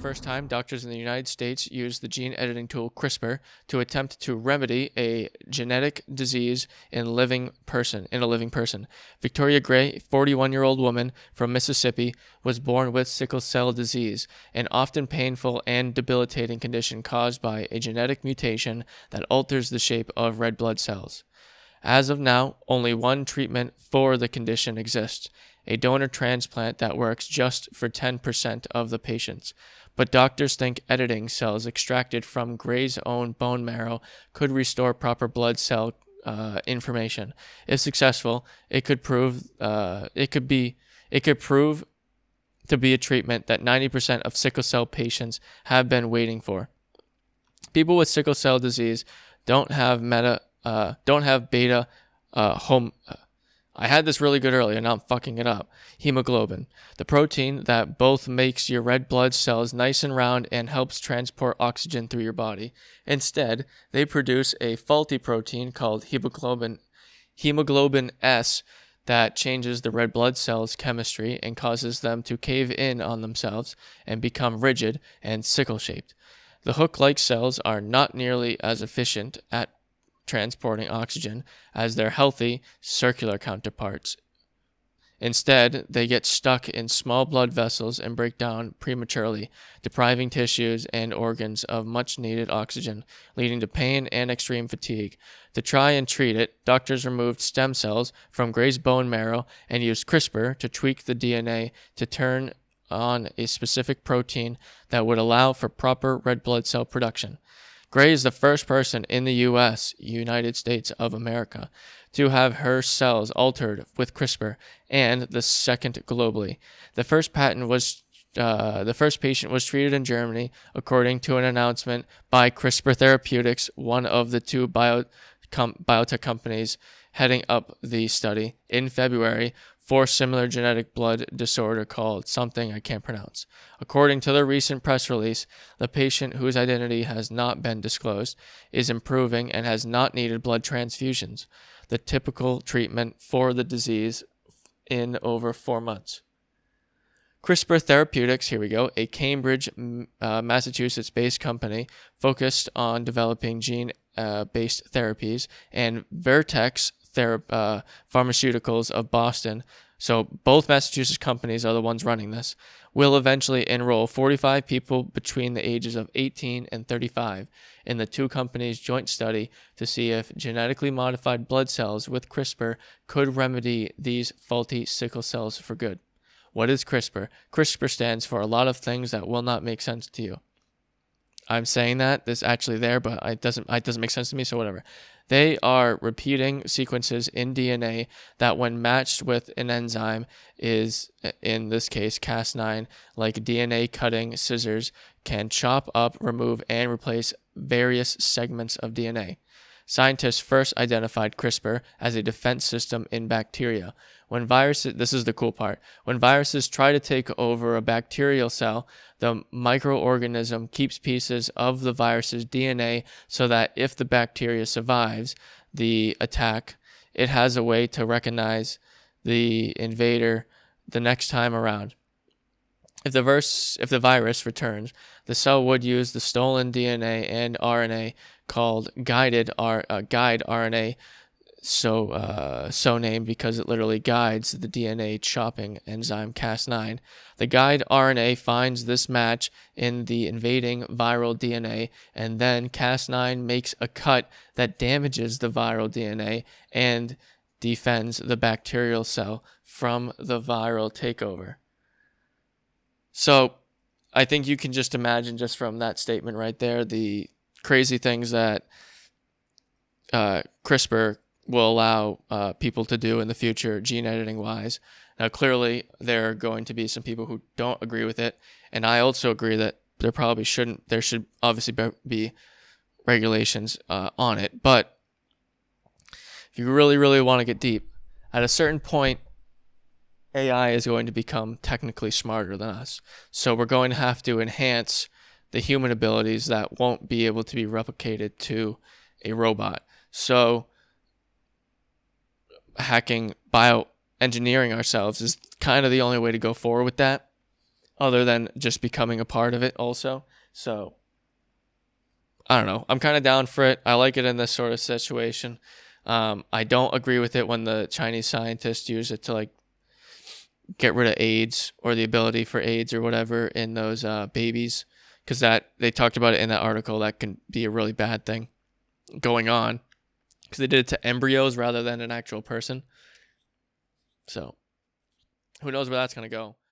first time, doctors in the United States used the gene editing tool CRISPR to attempt to remedy a genetic disease in a living person. Victoria Gray, a 41-year-old woman from Mississippi, was born with sickle cell disease, an often painful and debilitating condition caused by a genetic mutation that alters the shape of red blood cells. As of now, only one treatment for the condition exists, a donor transplant that works just for 10% of the patients. But doctors think editing cells extracted from Gray's own bone marrow could restore proper blood cell information. If successful, it could prove to be a treatment that 90% of sickle cell patients have been waiting for. People with sickle cell disease don't have beta I had this really good earlier, now I'm fucking it up. Hemoglobin, the protein that both makes your red blood cells nice and round and helps transport oxygen through your body. Instead, they produce a faulty protein called hemoglobin S that changes the red blood cells' chemistry and causes them to cave in on themselves and become rigid and sickle-shaped. The hook-like cells are not nearly as efficient at transporting oxygen as their healthy circular counterparts. Instead, they get stuck in small blood vessels and break down prematurely, depriving tissues and organs of much needed oxygen, leading to pain and extreme fatigue. To try and treat it, doctors removed stem cells from Gray's bone marrow and used CRISPR to tweak the DNA to turn on a specific protein that would allow for proper red blood cell production. Gray is the first person in the United States of America, to have her cells altered with CRISPR, and the second globally. The first patient was treated in Germany, according to an announcement by CRISPR Therapeutics, one of the two biotech companies heading up the study, in February for similar genetic blood disorder called something I can't pronounce. According to the recent press release, the patient, whose identity has not been disclosed, is improving and has not needed blood transfusions, the typical treatment for the disease, in over 4 months. CRISPR Therapeutics, here we go, a Cambridge, Massachusetts-based company focused on developing gene-based therapies, and Vertex Pharmaceuticals of Boston, so both Massachusetts companies are the ones running this, will eventually enroll 45 people between the ages of 18 and 35 in the two companies' joint study to see if genetically modified blood cells with CRISPR could remedy these faulty sickle cells for good. What is CRISPR? CRISPR stands for a lot of things that will not make sense to you. I'm saying that, this actually there, but it doesn't make sense to me, so whatever. They are repeating sequences in DNA that, when matched with an enzyme, is, in this case, Cas9, like DNA cutting scissors, can chop up, remove, and replace various segments of DNA. Scientists first identified CRISPR as a defense system in bacteria. This is the cool part, when viruses try to take over a bacterial cell, the microorganism keeps pieces of the virus's DNA so that if the bacteria survives the attack, it has a way to recognize the invader the next time around. If the virus returns, the cell would use the stolen DNA and RNA called guide RNA, so named because it literally guides the DNA chopping enzyme Cas9. The guide RNA finds this match in the invading viral DNA, and then Cas9 makes a cut that damages the viral DNA and defends the bacterial cell from the viral takeover. So I think you can just imagine, just from that statement right there, the crazy things that CRISPR will allow people to do in the future, gene editing wise. Now, clearly, there are going to be some people who don't agree with it, and I also agree that there should obviously be regulations on it. But if you really, really want to get deep, at a certain point, AI is going to become technically smarter than us. So we're going to have to enhance the human abilities that won't be able to be replicated to a robot. So bioengineering ourselves is kind of the only way to go forward with that. other than just becoming a part of it also. So I don't know. I'm kind of down for it. I like it in this sort of situation. I don't agree with it when the Chinese scientists use it to like get rid of AIDS or the ability for AIDS or whatever in those babies, because that they talked about it in that article. That can be a really bad thing going on because they did it to embryos rather than an actual person. So who knows where that's gonna go?